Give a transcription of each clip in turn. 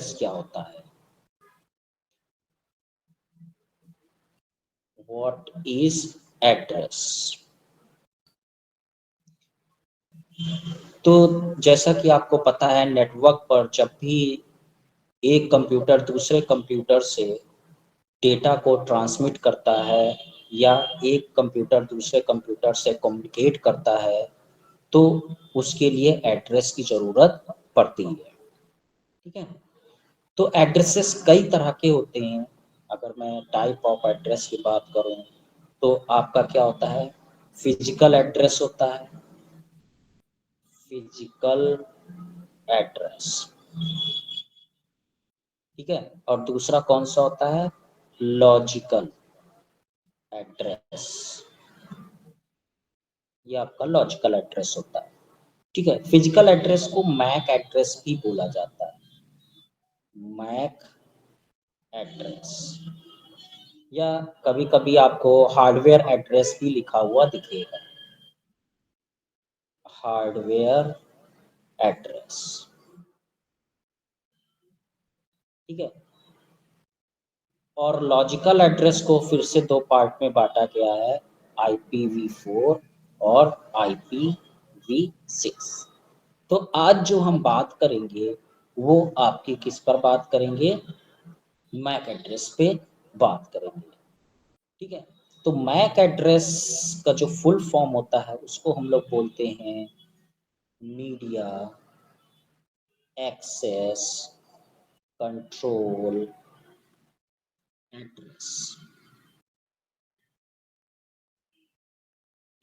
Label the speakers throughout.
Speaker 1: Address क्या होता है? What is address? तो जैसा कि आपको पता है, नेटवर्क पर जब भी एक कंप्यूटर दूसरे कंप्यूटर से डेटा को ट्रांसमिट करता है या एक कंप्यूटर दूसरे कंप्यूटर से कम्युनिकेट करता है, तो उसके लिए एड्रेस की ज़रूरत पड़ती है। ठीक है, तो एड्रेसेस कई तरह के होते हैं। अगर मैं टाइप ऑफ एड्रेस की बात करूं तो आपका क्या होता है? फिजिकल एड्रेस होता है, फिजिकल एड्रेस। ठीक है, और दूसरा कौन सा होता है? Logical address. ये आपका लॉजिकल एड्रेस होता है। ठीक है, फिजिकल एड्रेस को मैक एड्रेस भी बोला जाता है, मैक एड्रेस। या कभी कभी आपको हार्डवेयर एड्रेस भी लिखा हुआ दिखेगा, हार्डवेयर एड्रेस। ठीक है, और लॉजिकल एड्रेस को फिर से दो पार्ट में बांटा गया है, IPv4 और IPv6। तो आज जो हम बात करेंगे वो आपकी किस पर बात करेंगे? मैक एड्रेस पे बात करेंगे। ठीक है, तो मैक एड्रेस का जो फुल फॉर्म होता है उसको हम लोग बोलते हैं मीडिया एक्सेस कंट्रोल एड्रेस।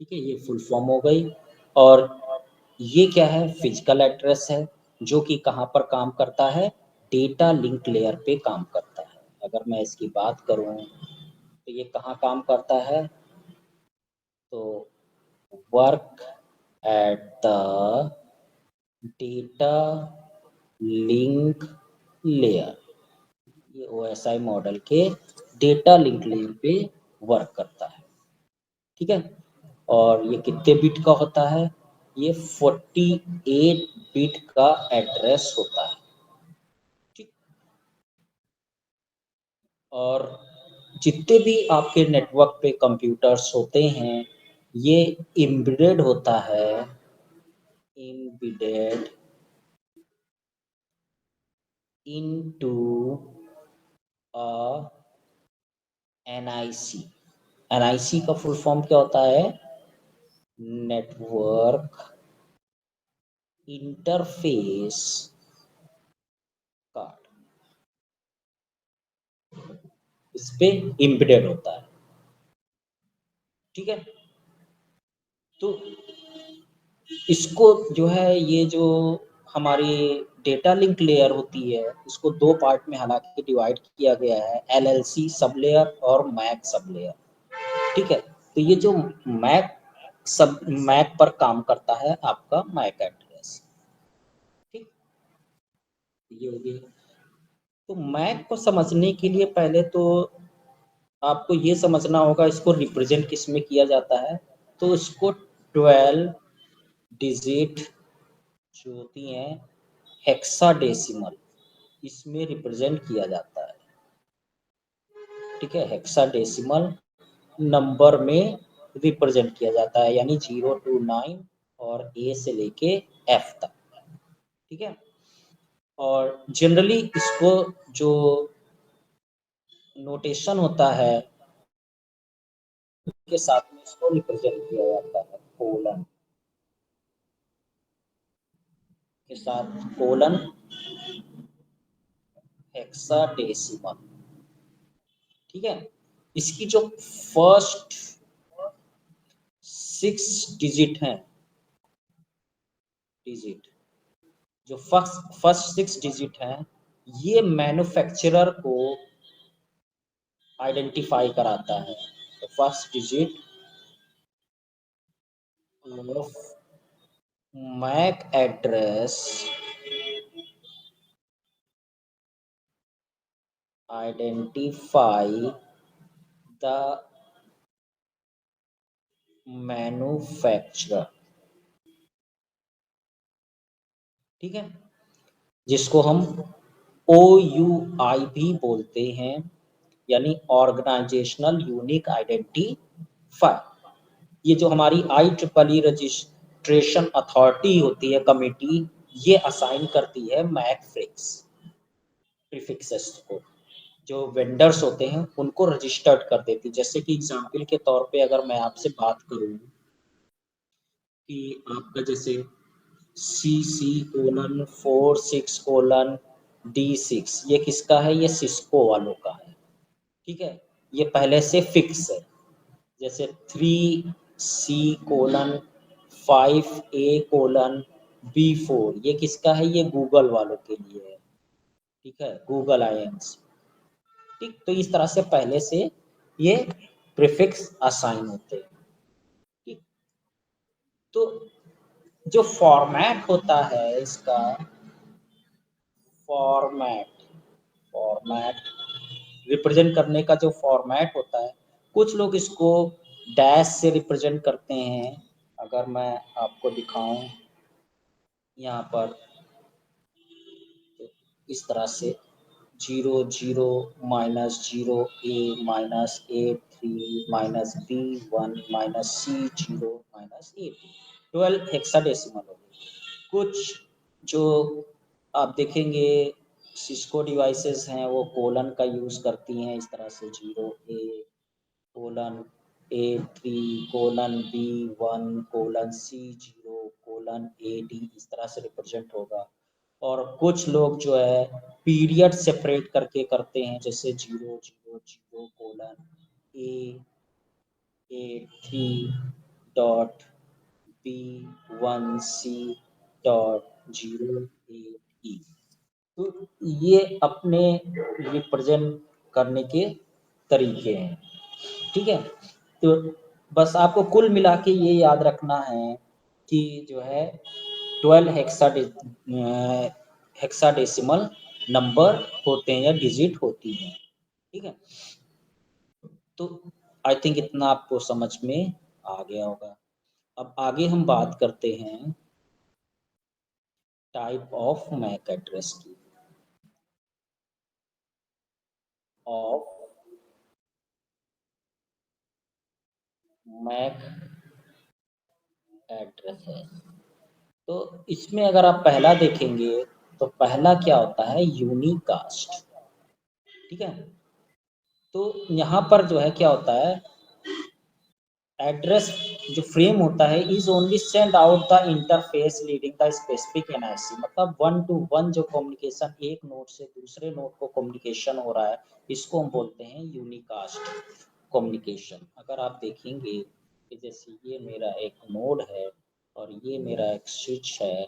Speaker 1: ठीक है, ये फुल फॉर्म हो गई। और ये क्या है? फिजिकल एड्रेस है, जो कि कहाँ पर काम करता है? डेटा लिंक लेयर पे काम करता है। अगर मैं इसकी बात करूं तो ये कहाँ काम करता है? तो work at the data link layer. ये OSI मॉडल के डेटा लिंक लेयर पे वर्क करता है। ठीक है, और ये कितने बिट का होता है? ये 48 बिट का एड्रेस होता है। ठीक, और जितने भी आपके नेटवर्क पे कंप्यूटर्स होते हैं, ये एम्बेडेड होता है, embedded into a NIC। NIC का फुल फॉर्म क्या होता है? Network interface card. इस पे एम्बेडेड होता है। ठीक है, तो इसको जो है, ये जो हमारी डेटा लिंक लेयर होती है, इसको दो पार्ट में हालांकि डिवाइड किया गया है, LLC सब लेयर और मैक सब लेयर। ठीक है, तो ये जो मैक सब मैक पर काम करता है आपका मैक एड्रेस। ठीक, ये हो गया। तो मैक को समझने के लिए पहले तो आपको ये समझना होगा इसको रिप्रेजेंट किस में किया जाता है। तो इसको 12 डिजिट जो होती हैं हेक्साडेसिमल, इसमें रिप्रेजेंट किया जाता है। ठीक है, हेक्साडेसिमल नंबर में रिप्रेजेंट किया जाता है, यानी 0 to 9 और A से लेके F तक। ठीक है, और जनरली इसको जो नोटेशन होता है के साथ में इसको रिप्रेजेंट किया जाता है, कोलन के साथ, कोलन हेक्साडेसिमल। ठीक है, इसकी जो फर्स्ट 6 डिजिट हैं, डिजिट जो फर्स्ट 6 डिजिट हैं, ये मैन्युफैक्चरर को आइडेंटिफाई कराता है। तो first digit of MAC address identify the manufacturer. ठीक है, जिसको हम OUI भी बोलते हैं, यानी ऑर्गेनाइजेशनल यूनिक आइडेंटिफायर। ये जो हमारी IEEE रजिस्ट्रेशन अथॉरिटी होती है, कमेटी, ये असाइन करती है मैक प्रीफिक्सेस को, जो वेंडर्स होते हैं उनको रजिस्टर्ड कर देती। जैसे कि एग्जाम्पल के तौर पे अगर मैं आपसे बात करूं कि आपका जैसे CC:46:D6 ये किसका है? ये सिस्को वालों का है, ठीक है। ये पहले से फिक्स है। जैसे 3C:5A:B4 ये किसका है? ये गूगल वालों के लिए है, ठीक है, गूगल INC। ठीक, तो इस तरह से पहले से ये प्रीफिक्स असाइन होते हैं। ठीक, तो जो फॉर्मेट होता है इसका, फॉर्मेट रिप्रेजेंट करने का जो फॉर्मेट होता है, कुछ लोग इसको डैश से रिप्रेजेंट करते हैं। अगर मैं आपको दिखाऊं यहाँ पर, तो इस तरह से 00-A-3-B1-C0-A2 12 हेक्साडेसिमल हो गई। कुछ जो आप देखेंगे सिस्को डिवाइसेस हैं वो कोलन का यूज़ करती हैं, इस तरह से 0A:B1:C0:AD इस तरह से रिप्रेजेंट होगा। और कुछ लोग जो है पीरियड सेपरेट करके करते हैं, जैसे 0:A:3.B1C.08E। तो ये अपने रिप्रेजेंट करने के तरीके हैं, ठीक है। तो बस आपको कुल मिला के ये याद रखना है कि जो है 12 हेक्साडेसिमल नंबर होते हैं या डिजिट होती हैं, ठीक है। तो आई थिंक इतना आपको समझ में आ गया होगा। अब आगे हम बात करते हैं टाइप ऑफ मैक एड्रेस की, ऑफ मैक एड्रेस है। तो इसमें अगर आप पहला देखेंगे तो पहला क्या होता है? यूनिकास्ट, ठीक है। तो यहाँ पर जो है क्या होता है, एड्रेस जो फ्रेम होता है is only send out the interface leading the specific NIC, मतलब 1-to-1 जो कम्युनिकेशन एक नोड से दूसरे नोड को कम्युनिकेशन हो रहा है, इसको हम बोलते हैं यूनिकास्ट कम्युनिकेशन। अगर आप देखेंगे कि जैसे ये मेरा एक नोड है और ये मेरा एक स्विच है,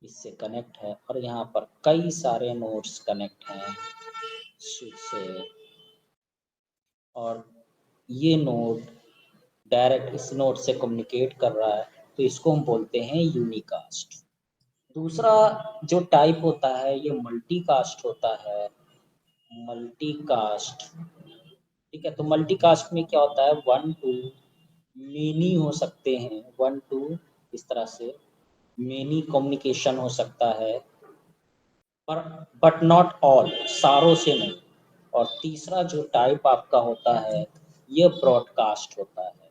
Speaker 1: इससे कनेक्ट है, और यहाँ पर कई सारे नोड्स कनेक्ट हैं स्विच से, और ये नोड डायरेक्ट इस नोड से कम्युनिकेट कर रहा है, तो इसको हम बोलते हैं यूनिकास्ट। दूसरा जो टाइप होता है ये मल्टीकास्ट होता है, मल्टीकास्ट, ठीक है। तो मल्टीकास्ट में क्या होता है, 1-to मेनी हो सकते हैं, 1-to इस तरह से मेनी कम्युनिकेशन हो सकता है, पर बट नॉट ऑल, सारों से नहीं। और तीसरा जो टाइप आपका होता है ये ब्रॉडकास्ट होता है,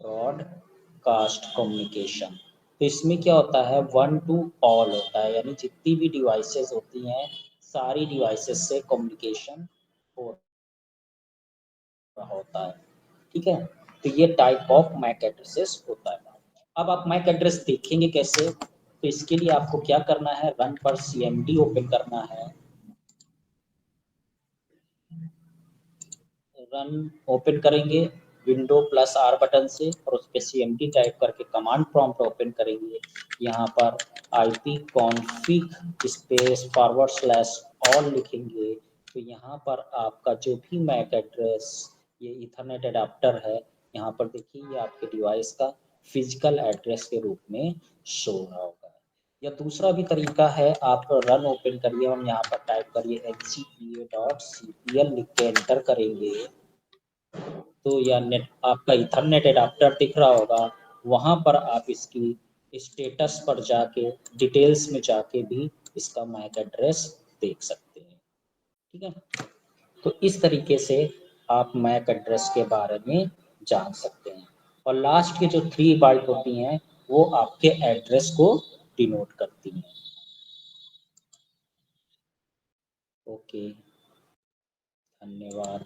Speaker 1: ब्रॉडकास्ट कम्युनिकेशन। तो इसमें क्या होता है, 1-to ऑल होता है, यानी जितनी भी डिवाइसेस होती हैं सारी डिवाइसेस से कम्युनिकेशन हो रहा होता है, ठीक है। तो ये टाइप ऑफ मैक एड्रेसेस होता है। अब आप मैक एड्रेस देखेंगे कैसे, तो इसके लिए आपको क्या करना है, रन पर CMD ओपन करना है, रन ओपन करेंगे विंडो +R बटन से, और उस पर CMD टाइप करके कमांड प्रॉम्प्ट ओपन करेंगे। यहाँ पर ipconfig /all लिखेंगे। तो यहाँ पर आपका जो भी मैक एड्रेस, ये ईथरनेट एडाप्टर है, यहाँ पर देखिए ये आपके डिवाइस का फिजिकल एड्रेस के रूप में शो हो रहा होगा। या दूसरा भी तरीका है, आप रन ओपन करिए और यहाँ पर टाइप करिए HCPA.cpl लिख के एंटर करेंगे, तो या नेट आपका ईथरनेट एडाप्टर दिख रहा होगा, वहाँ पर आप इसकी स्टेटस पर जाके डिटेल्स में जाके भी इसका मैक एड्रेस देख सकते हैं। ठीक है, तो इस तरीके से आप मैक एड्रेस के बारे में जान सकते हैं। और लास्ट के जो 3 बाइट होती हैं वो आपके एड्रेस को डिनोट करती हैं। ओके, धन्यवाद।